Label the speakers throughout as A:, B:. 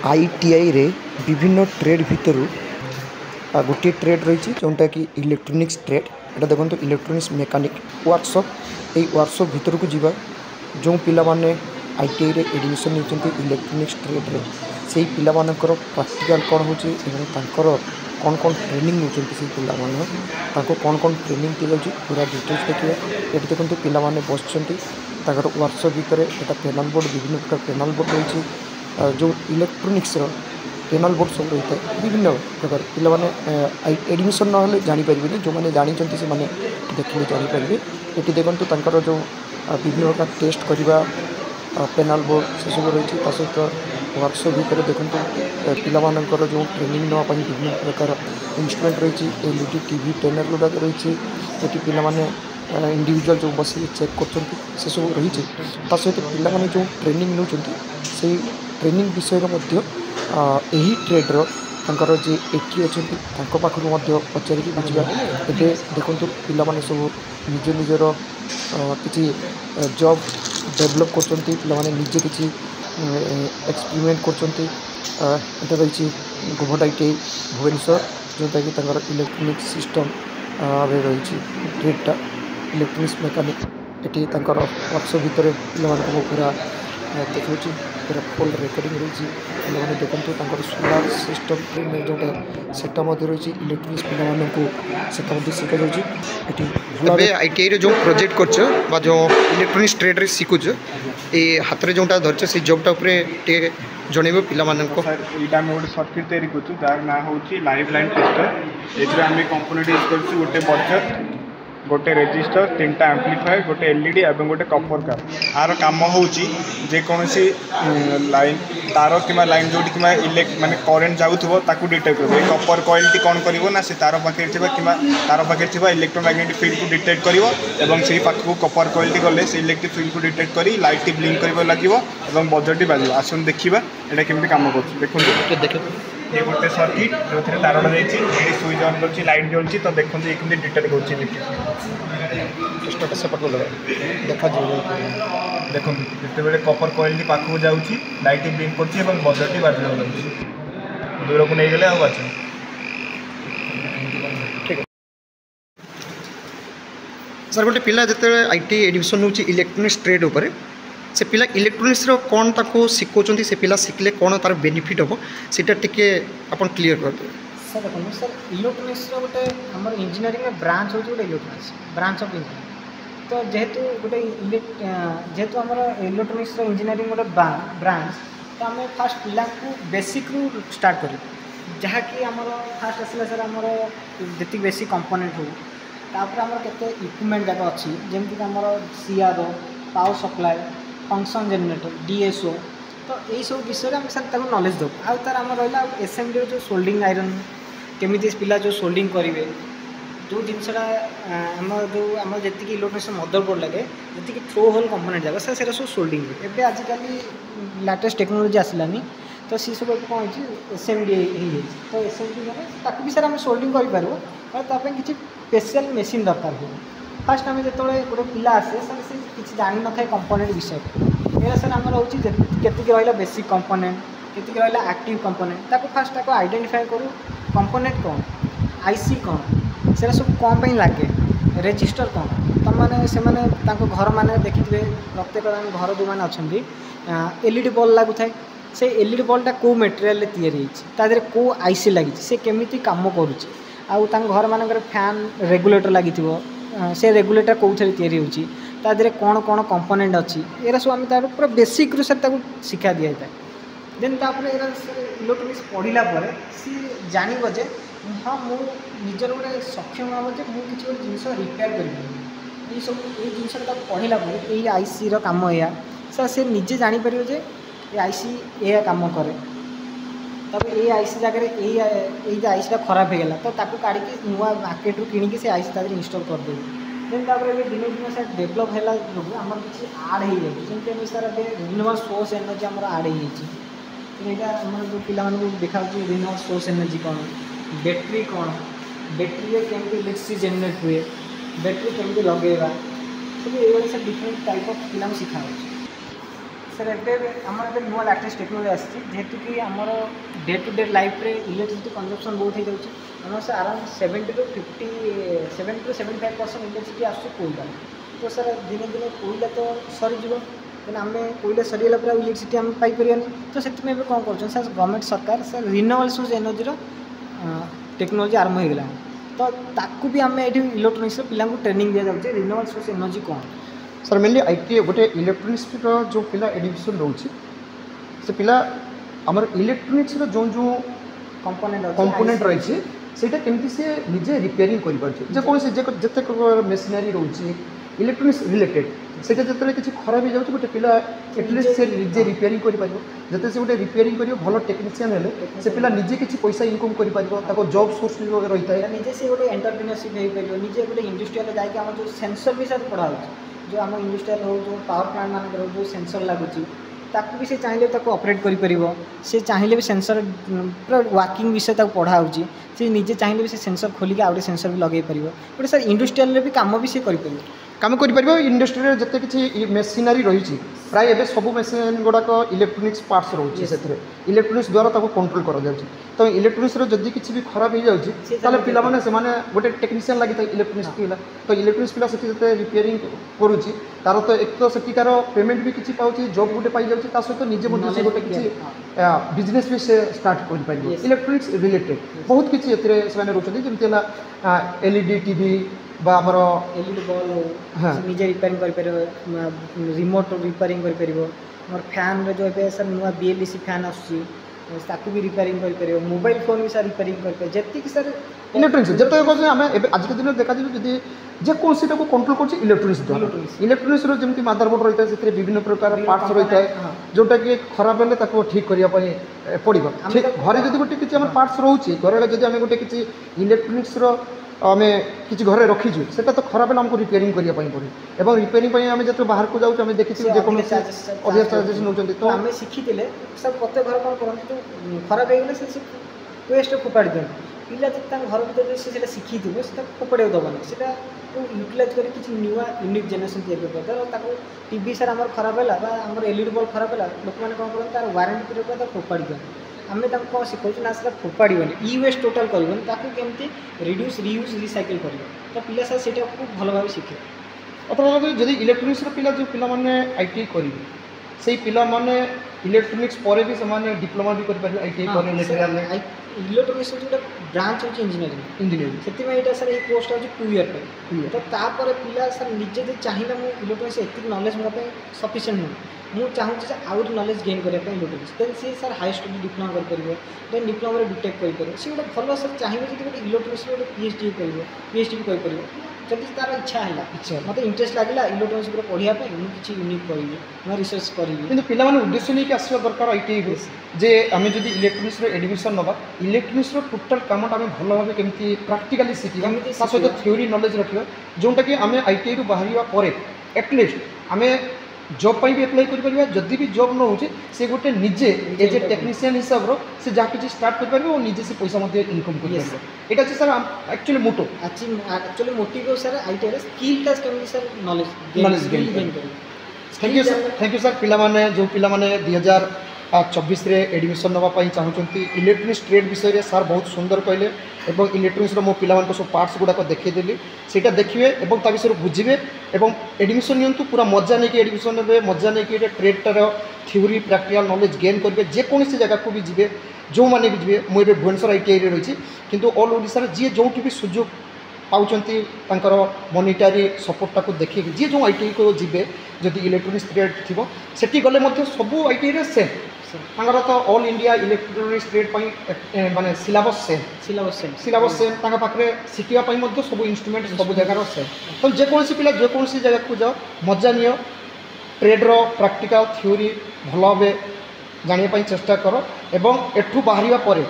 A: ITI रे विभिन्न trade भितर गोटे ट्रेड रही जोटा कि इलेक्ट्रोनिक्स ट्रेड। यहाँ देखो इलेक्ट्रोनिक्स मेकानिक वर्कशॉप। यही वर्कशॉप भितर को जीवा जो पिला माने आईटीआई रे एडमिशन नहीं इलेक्ट्रोनिक्स ट्रेड रे से पिला मानकर प्रैक्टिकल कौन होची कौन कौन ट्रेनिंग नौकरी से पिला कौन कौन ट्रेनिंग दी जाऊँगी पूरा डिटेल्स देखिए। ये देखो पिला माने बसुँच वर्कशॉप भितर यहाँ पेनाल बोर्ड विभिन्न प्रकार पेनाल बोर्ड रही जो इलेक्ट्रोनिक्स पेनाल बोर्ड सब रही है विभिन्न प्रकार पिला माने एडमिशन ना जानीपर जो मैंने जानी से देखिए जानीपर। ये देखो जो विभिन्न प्रकार टेस्ट करवा पेनाल बोर्ड से सब रही सहित वर्कशॉप भितर देखो पिलामानकर जो ट्रेनिंग नापी विभिन्न प्रकार इंस्ट्रूमेंट रही एलईडी टीवी पैनल गुड़ाक रही ये पिला माने इंडिविजुअल जो बस चेक कर सब रही सहित पिला जो ट्रेनिंग नौ से ट्रेनिंग विषय यही ट्रेड्र तांकर जे एटी अच्छा पाखु पचारिक बुझा। ए देखो पिला सब निज निजर किसी जॉब डेवलप कर निजे किसी एक्सपेरिमेंट कर रही गोभट आईटीआई भुवनेश्वर जोटा कि इलेक्ट्रोनिक सिस्टम रही ट्रेडटा इलेक्ट्रोनिक्स मेकानिक। ये वर्कशॉप भितर पे पूरा देखा पूरा फुल रेकर्डिंग रही पे देखते सोलार सिस्टम जोटा सेटा रही इलेक्ट्रोनिक्स पे शिखा जाए। आईटीआई रे जो प्रोजेक्ट कर जो इलेक्ट्रोनिक्स ट्रेड रे शिखुच ये हाथ में जोटा धरछ से जॉबटा जनइब पिला
B: यहाँ गोटे सर्किट तैयारी कर जार ना हूँ लाइव लाइन टेस्टर। ये कंपोनेंट यूज कर गोटे बजर गोटे रेजिस्टर 3टा एम्प्लीफायर गोटे एलईडी और गोटे कपर कार आर काम होजेकोसी लाइन तार कि लाइन जो कि माने करेन्ट जाऊँ ताकू डिटेक्ट कर कपर कॉइल कौन कर से तार पाखे कि तार पाखे इलेक्ट्रोमैग्नेटिक फील्ड को डिटेक्ट कर से पाखक कपर कॉइल गले से इलेक्ट्रिक फील्ड को डिटेक्ट कर लाइट ब्लिंक कर लगे बजर बाज आसन देखा यहाँ केमी कम कर देखो ये गोटे सर्किट जो थे तार जाइए सुइच ऑन कर लाइट जलुची तो देखो ये कमी डिटेक्ट कर
A: सेपट देखा
B: देखो जिते कपर कॉइल पाखक जाऊँगी लाइट ब्लिंक कर बजर बाज दूर को नहीं गले आ बाज
A: सर गोटे पिला जिते आईटीआई एडमिशन हो इलेक्ट्रोनिक्स ट्रेड उपर से पिला इलेक्ट्रोनिक्स कौन ताको शिखुंट से पिला शिखले कौन तार बेनिफिट हम सीटा टिके अपन क्लीयर कर दे।
C: सर देखो सर इलेक्ट्रोनिक्स गोटे आम इंजीनियरिंग ब्रांच हो गोटे इलेक्ट्रोनिक्स ब्रांच ऑफ इंजीनियरिंग तो जेहेतु गोटे जेहेतु आम इलेक्ट्रोनिक्स इंजीनियरिंग गोटे ब्रांच तो आम फास्ट पिला बेसिक रू स्टार्ट कर जहाँकि आम फास्ट आसला सर आम जी बेसिक कंपोनेंट हो तापर आम के इक्विपमेंट जाक अच्छी जमीक आम CR power supply function generator DSO तो यही सब विषय में सर नॉलेज दो आउ तार आम रहा एसएमडी जो सोल्डिंग आयरन केमी पिला जो सोल्डिंग करेंगे जो जिनसा आम जो आम जी इलेक्ट्रोनिक्स मदरबोर्ड लगे जी थ्रो होल कंपोनेंट जाक सर से सब सोल्डिंग एवं आजिकल लेटेस्ट टेक्नोलोजी आसलानी तो सी सब कौन एसएमडी तो एसएमडी मैंने भी सर आम सोल्डिंग करें किसी स्पेशल मेसीन दरकार हो फास्ट आम जो गोटे पिला आसे सर से किसी जानी न था कंपोनेंट विषय ये सर आम रोचे रहा बेसिक कंपोनेंट के रहा एक्टिव कंपोनेंट ताको फास्ट ताको आइडेंटिफाई करूँ कंपोनेंट कौन आईसी कौन से सब कौन पे लगे रेजिस्टर कौन तुम मैंने से घर मैंने देखिए प्रत्येक घर जो मैंने अच्छा एलईडी बल्ब लगू थाए से एलईडी बल्बटा कौ मेटेरियल या कौ आईसी लगी से केमी कम करुच्ची घर मानक फैन रेगुलेटर लगी से रेगुलेटर कौन या कौन कौन कंपोनेंट अच्छी ये सब आम पूरा बेसिक रू सर शिक्षा दी जाए देन इलेक्ट्रोनिक्स पढ़ला सी जानव जे हाँ मु निजर गोटे सक्षम हम जे मुझे गोटे जिन रिपेयर कर सब ये जिनसा पढ़ला यही आईसी काम या सर से निजे जापर जे ये आईसी यह काम करे तब ये आईसी जगह यही आईसीटा खराब हो गला तो ताकू काढ़ी नुआ मार्केट रू किणी से आईसी ताकि इंस्टॉल कर देवी देन दिन दिन सर डेभलप है आम किसी आड हो जाए सर रिन्यूएबल सोर्स एनर्जी आम आड होम जो पिला देखा रिन्यूएबल सोर्स एनर्जी कौन बैटेरी कौन बैटेरी केमती इलेक्ट्रिसिटी जेनेट हुए बैटेरी केमती लगेगा सब ये सर डिफरेंट टाइप ऑफ पिला शिखा सर एम नुआ लाटेस्ट टेक्नोलोजी आसी जेहेतु कि आमर डे टू डे लाइफ रे इलेक्ट्रिसिटी कंजप्शन बहुत हो जाऊँगी आम सर अराउंड 70 to 75% इलेक्ट्रिसिटी आसूँ कोईला तो सर दिने दिने कोईला तो सरीज तेना आम कोईला सरीगला पर इलेक्ट्रिसिटी आम पाइपर तो से कौन कर सर गवर्नमेंट सरकार sir renewable source energy technology आरंभ हो गला तो ताकू भी आम ये इलेक्ट्रोनिक्स पिला ट्रेनिंग दि जाऊँगे रिन्यूएबल सोर्स एनर्जी कौन
A: सर मेनली आईटी गोटे इलेक्ट्रोनिक्स जो पिला एडमिशन रोचे से पिला आमर इलेक्ट्रोनिक्स जो जो कंपोनेंट रही सेटा केमती से निजे रिपेयरिंग कर पारे जेकोसी जिते मेसिनरी रोचे इलेक्ट्रोनिक्स रिलेटेड सेटा जिते किसी खराब हो जाए गोटे पिला एटलिस्ट से निजे रिपेयरिंग कर जिते से गोटे रिपेयरिंग कर भल टेक्नीशियन हेले से पिला निजे किसी पैसा इनकम कर जॉब सोर्स भी रही है
C: निजे से गोटे एंटरप्रेन्योरशिप हो पार निजे गोटे इंडस्ट्रियल जाकि आम जो सेंसर भी सर पढ़ा जो आम इंडस्ट्रियल हो जो पावर प्लांट मान जो सेंसर लगुच ताकू भी से चाहिए ऑपरेट कर से चाहिए भी सेंसर पूरा वर्किंग विषय पढ़ा से निजे चाहिए भी से सेंसर खोलिक आउटे सेंसर भी लगे पार गोटे सर इंडस्ट्रियल भी काम भी से कर
A: काम कर इंडस्ट्री जिते किसी मेसिनरी रही प्राय एवं सब मेसीन गुड़ाक इलेक्ट्रोनिक्स पार्ट्स रोचे से इलेक्ट्रोनिक्स द्वारा कंट्रोल कर तो इलेक्ट्रोनिक्स जदि किसी भी खराब हो जाए पिलाने से गोटे टेक्नीशियन लगी था इलेक्ट्रोनिक्स पिला तो इलेक्ट्रोनिक्स पिला से रिपेयरिंग करुच्ची तार तो एक तो सेटिकार पेमेंट भी किसी पाँच जॉब गोटे पाई जाऊँगी सहित निजे गोटे किसी बिजनेस भी से स्टार्ट कर इलेक्ट्रोनिक्स रिलेटेड बहुत किसी रोचे जमी एलईडी टीवी आमर
C: एलईडी बल्ब हो निजे रिपेयरिंग कर रिमोट रिपेयरिंग कर फैन जो ए सर नुआ बीएलडीसी फैन आसू भी रिपेयरिंग कर मोबाइल फोन भी सर रिपेयरिंग कर जी सर
A: इलेक्ट्रोनिक्स जिते आम आज के दिन देखा जदि जेकोसी कंट्रोल कर इलेक्ट्रोनिक्स द्वारा इलेक्ट्रोनिक्स जमी मदरबोर्ड रही है विभिन्न प्रकार पार्ट्स रही है जोटा कि खराब है ठीक करने पड़ो घरे जब गोटे किसी पार्ट्स रोचे घर जब आम गोटे किसी इलेक्ट्रोनिक्स आम किसी घर रखीचु से तो खराब है आमको रिपेयरिंग करने पड़े और रिपेयरिंग आम जो बाहर को जाऊँ आम देखी अधिक चार्जेस नौ तो
C: आम शिखी सब प्रत्येक घर कौन करते खराब हो गले से वेस्ट फोपाड़ी दिखाँ पिला जब घर भर से शिखी थे से फोपाड़ी दबानी से यूटिलाइज कर किसी नुआ यूनिक जेनेरेशन तैयारी टीवी सार आम खराब है आम एलईडी बल्ब खराब है लोक मैंने कौन करते तार वारंटी पीरियड पर फोपाड़ी दिखाँ आम कौन शिखा ना से फोपाड़न इ वेस्ट टोटाल करमती रिड्यूस रियूज रिसाइकल कर तो पिला सर से भल भाव शिखे
A: अतः जब इलेक्ट्रोनिक्स पिला जो पिलाने आईटीआई करेंगे से पिलाने इलेक्ट्रोनिक्स पर भी से डिप्लोमा भी करेंगे आईटीआई
C: इलेक्ट्रोनिक्स जो ब्रांच हो इंजीनियरिंग से सर ये कोर्स हो 2 ईयर पे तो तापर पिला सर निजे जो चाहिए मुझे इलेक्ट्रोनिक्स एति नॉलेज मोप सफिशिएंट नुह मुझे चाहूँगी आउट नॉलेज गेन करने इलेक्ट्रोनिक्स देन सी सर हाई स्टडी डिप्लोमा कर देन डिप्लोमा बीटेक कर सी गोटे भल सर चाहिए जो गोटे इलेक्ट्रोनिक्स गोटे पीएचडी कर पीएचडी भी कर जब तार इच्छा है मतलब इंटरेस्ट लगे इलेक्ट्रोनिक्स पढ़ाई मुझे किसी यूनिक करी रिसर्च करी कि
A: पिला उद्देश्य नहीं आसवा दरकार आईटीआई जे आम जो इलेक्ट्रोनिक्स एडमिशन नवा इलेक्ट्रोनिक्स टोटाल कामटा आम भल भाव केमती प्राक्टिकली शिखा सहित थ्योरी नॉलेज रखा जोटा कि आम आईटीआई बाहर एटलिस्ट आम जॉब भी एप्लाई कर जदि भी जॉब न हो से गोटे निजे एज ए टेक्नीशियन हिसाब से जहाँ किसी स्टार्ट कर और निजे से पैसा इनकम कर यहाँ sir actually motto
C: actually motive sir ITI skill केमती सर नॉलेज गेन कर
A: थैंक यू सर पिलाने जो पिलाने 2024 एडमिशन नापी चाहूँगी इलेक्ट्रोनिक्स ट्रेड विषय में सार बहुत सुंदर कहले और इलेक्ट्रोनिक्स मो पिला सब पार्ट्स गुड़ाक देखदेली से देखिए और ता विषय बुझे और एडमिशन नियंतु पूरा मजा नहीं कि एडमिशन ने मजा नहीं कि ट्रेडटार थ्योरी प्रैक्टिकल नॉलेज गेन करेंगे जेकोसी जगह को भी जी जो मैंने भी जी मुझे भुवनेश्वर आईटीआई रही किंतु ऑल ओडिशा जी जो भी सुजोग पाँच मनिटारी सपोर्टा को देखिए जी जो आईटीआई को जी जदि इलेक्ट्रोनिक्स ट्रेड थी सेठी गले सब आईटीआई सेम तांकर तो ऑल इंडिया इलेक्ट्रोनिक्स ट्रेड माने सिलेबस सेम पाखे शिखापी सब इंस्ट्रूमेंट सब जगार सेम तो जेकोसी पिला जेकोसी जगह को जाओ मजा नि ट्रेड्र प्रैक्टिकल थ्योरी भल भाव जानापी चेष्टा कर एवं एठू बाहर पर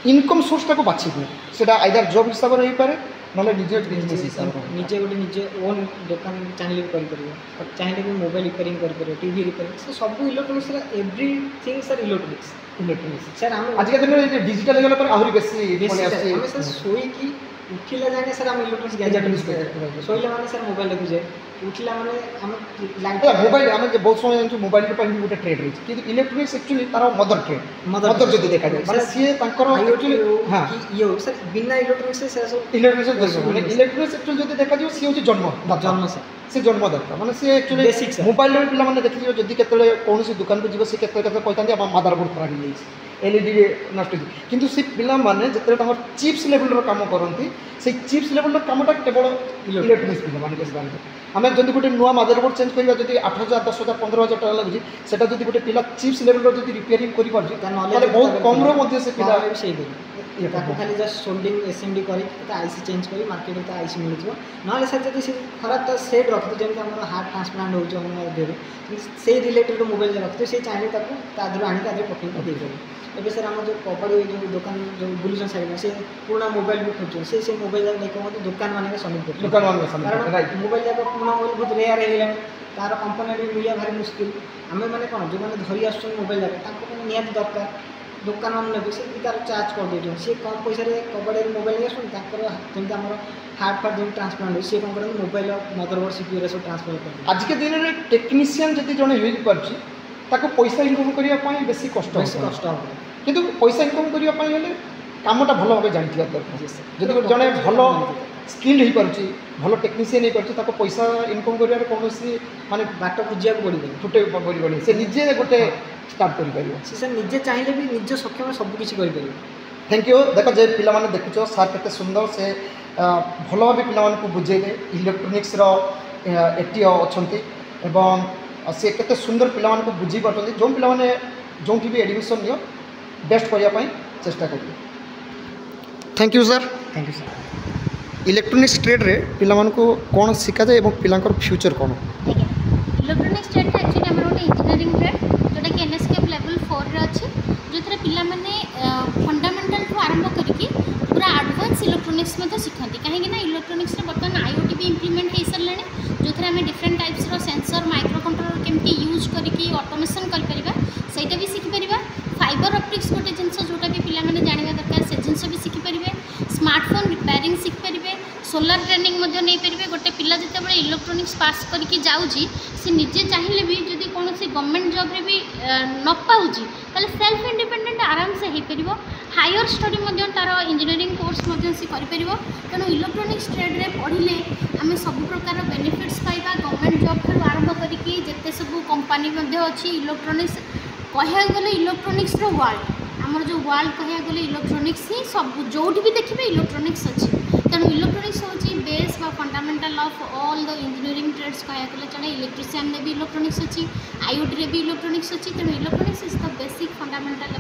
A: इनकम सोर्सटा को बाछि से आइदर जॉब हिसाब रही पारे ना निजे बिजनेस हिसाब
C: निजे गोटे निजे ओन दुकान चाहिए भी कर चाहिए भी मोबाइल रिपेयरिंग कर टीवी रिपेयरिंग से सब electronics everything sir electronics sir हम
A: आज के दिन डिजिटल हो गला पर आहुरी बेसी
C: सर सोई कि उठिला जाने सर हम इलेक्ट्रॉनिक्स गैजेट यूज करते सोइला माने सर मोबाइल देखुजे उठिला माने हम लाइट
A: मोबाइल आम बहुत समय जानते मोबाइल गोटे ट्रेड रही कि इलेक्ट्रोनिक्स एक्चुअली तार मदर ट्रेड मदर जो देखा जाए माने सी एक्चुअली हाँ
C: ये सर बिना इलेक्ट्रॉनिक्स से सब
A: इलेक्ट्रोनिक्स एक्चुअली जो देखा जाए सी हूँ जन्म से जन्मदाता माने सी एक्चुअली मोबाइल पिला माने देखिए जदि केतले कौन दुकान को जीव सी केतले कहते हैं मदरबोर्ड खराब हो जाए एलईडी नष्ट किंतु से पिला माने जिते चिप्स लेवल काम करती से चिप्स लेवल कामटा केवल इलेक्ट्रोनिक्स पिला माने कैसे आम जब गोटे नुआ मदरबोर्ड चेंज करवा जब 8,000 10,000 15,000 टाका लगे सेटा जब गोटे पिला चिप्स लेवल जब रिपेयरिंग कर बहुत कम से पिला
C: खाली जस्ट सोल्डिंग एसेंबली कर आईसी चेंज कर मार्केट में आईसी मिल ना सर जब खराब तो सेट रखते जमी आम हार्ट ट्रांसप्लांट हो से रिलेटेड मोबाइल रखते से चाहिए तादर आनी पकड़ देकर ଏବେ ସାର୍ ଆମର ଯେଉଁ କବାଡ଼ି ଯେଉଁ ଦୋକାନ ଯେଉଁ ବୁଲୁଛନ୍ତି ସାଇଡ଼୍ ସେ ପୁରୁଣା ମୋବାଇଲ ବି ଖୋଜୁଛନ୍ତି ସେ ମୋବାଇଲ ଯାକ ନେଇକି ମଧ୍ୟ ଦୋକାନମାନଙ୍କରେ ସବମିଟ୍ କରୁଛନ୍ତି କାରଣ ମୋବାଇଲ ଯାକ ପୁରୁଣା ମୋବାଇଲ ବହୁତ ରେୟାର ହେଇଗଲାଣି ତାର କମ୍ପାନୀରେ ମିଳିବା ଭାରି ମୁସ୍କିଲ ଆମେ ମାନେ କ'ଣ ଯେଉଁମାନେ ଧରି ଆସୁଛନ୍ତି ମୋବାଇଲ ଯାକ ତାଙ୍କୁ ମାନେ ନିହାତି ଦରକାର ଦୋକାନମାନେ ନେବେ ସେ ତାର ଚାର୍ଜ କରିଦେଉଛନ୍ତି ସେ କମ୍ ପଇସାରେ କବାଡ଼ିରେ ମୋବାଇଲ ନେଇ ଆସୁଛନ୍ତି ତାଙ୍କର ଯେମିତି ଆମର ହାର୍ଟ ଫାର୍ଟ ଯେମିତି ଟ୍ରାନ୍ସପ୍ଲାଣ୍ଟ ହୁଏ ସେ କ'ଣ କରନ୍ତି ମୋବାଇଲ ମଦରବୋର୍ଡ଼ ସିପିୟୁରେ ସବୁ ଟ୍ରାନ୍ସଫର କରନ୍ତି
A: ଆଜିକା ଦିନରେ ଟେକ୍ନିସିଆନ୍ ଯଦି ଜଣେ ହେଇପାରୁଛି ତାକୁ ପଇସା ଇନକମ୍ କରିବା ପାଇଁ ବେଶୀ କଷ୍ଟ ହେବ କିନ୍ତୁ ପଇସା ଇନକମ୍ କରିବା ପାଇଁ ହେଲେ କାମଟା ଭଲ ଭାବେ ଜାଣିଥିବା ଦରକାର ଯଦି ଜଣେ ଭଲ ସ୍କିଲ୍ ହେଇପାରୁଛି ଭଲ ଟେକ୍ନିସିଆନ୍ ହେଇପାରୁଛି ତାକୁ ପଇସା ଇନକମ୍ କରିବାରେ କୌଣସି ମାନେ
C: ବାଟ ଖୋଜିବାକୁ ପଡ଼ିବନି
A: ଛୋଟ ପଡ଼ିବନି ସେ ନିଜେ ଗୋଟେ ଷ୍ଟାର୍ଟ କରିପାରିବ
C: ସେ ସାର୍ ନିଜେ ଚାହିଁଲେ ବି ନିଜ ସକ୍ଷମରେ ସବୁକିଛି କରିପାରିବ
A: थैंक यू देख जे पिलाने देखुच सार केते सुंदर से भल भाव पिलाମାନଙ୍କୁ बुझेले इलेक्ट्रोनिक्स एटी अच्छा एवं से केते सुंदर पिलाମାନଙ୍କୁ बुझी पारछन्ती जो पिलाने जो भी एडमिशन नियो बेस्ट करने चेष्टा करिए thank you sir electronics trade रे पिलाମାନଙ୍କୁ कौन शिखा जाए और पिलांकर फ्यूचर कौन
D: इलेक्ट्रोनिक्स ट्रेड एक्चुअली आम गोटे इंजीनियरिंग ट्रेड जोटा कि एनएसके लेवल 4 रे अच्छी जो पिला माने फंडामेंटल ठू आरंभ करके पूरा एडवांस इलेक्ट्रोनिक्स शिखती कहीं इलेक्ट्रोनिक्स बर्तमान आईओटी भी इम्प्लीमेंट हो सारे जो थे आम different types sensor micro controller केमती यूज करके ऑटोमेशन करा भी शिखिपर फाइबर ऑप्टिक्स गोटे जिनस जोटा भी पिला जानवा दरकार से जिनस भी शिखिपारे स्मार्टफोन रिपेयरिंग शिखिपारे सोलार ट्रेनिंग नहीं पारे गोटे पिला जिते इलेक्ट्रोनिक्स पास करके जाऊँगी सी निजे चाहिए भी जदि कौन गवर्नमेंट जॉब रे भी न पाऊँगी ताले सेल्फ इंडिपेंडेंट आराम से हो पार हायर स्टडी तार इंजीनियरिंग कोर्स सी कर तेणु इलेक्ट्रोनिक्स ट्रेड रे पढ़ले आम सब प्रकार बेनिफिट्स पाइबा गवर्नमेंट जॉब ठार आरंभ करके जिते सब कंपानी अच्छी इलेक्ट्रोनिक्स कह गले इलेक्ट्रोनिक्स वर्ल्ड आमर जो वर्ल्ड कह गले इलेक्ट्रोनिक्स ही सब जो भी देखिए इलेक्ट्रोनिक्स अच्छी तेणु इलेक्ट्रोनिक्स हूँ बेस व fundamental of all the engineering trades कह गले चले इलेक्ट्रिशियन में भी इलेक्ट्रोनिक्स अच्छी आईओटी रे भी इलेक्ट्रोनिक्स अच्छी तेणु electronics is the basic fundamental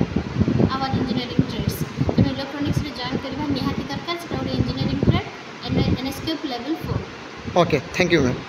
D: our engineering trades तेणु इलेक्ट्रोनिक्स जॉइन करवा निहाती दरकार से engineering trade NSK level 4
A: okay thank you ma'am.